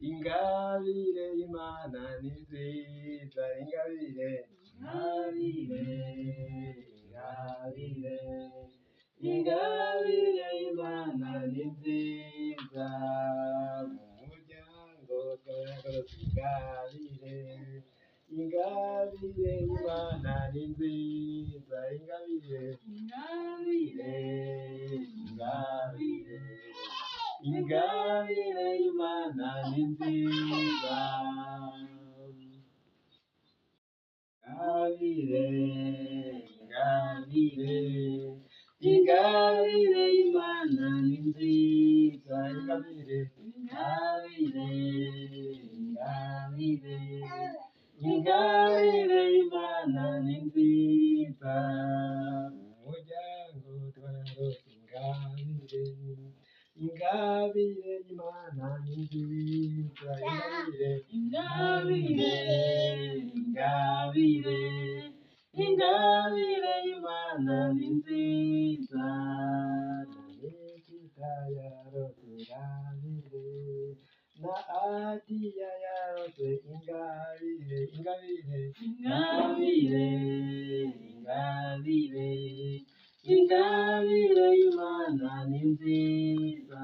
ingabire y'Imana ni nziza, ingabire, ingabire, ingabire, ingabire y'Imana ni nziza, mu muryango tw'abagororotse ingabire, ingabire y'Imana ni nziza, ingabire, ingabire, ingabire, ingabire y'Imana ni nziza, ingabire, ingabire, ingabire y'Imana ni nziza, ingabire, ingabire, ingabire, ingabire y'Imana ni nziza, mu muryango tw'abagororotse ingabire, ingabire y'Imana ni nziza, ingabire, ingabire, ingabire, ingabire y'Imana ni nziza, Nikita yarose ingabire, na Adiya yarose ingabire, ingabire, ingabire, ingabire, ingabire y'Imana ni nziza.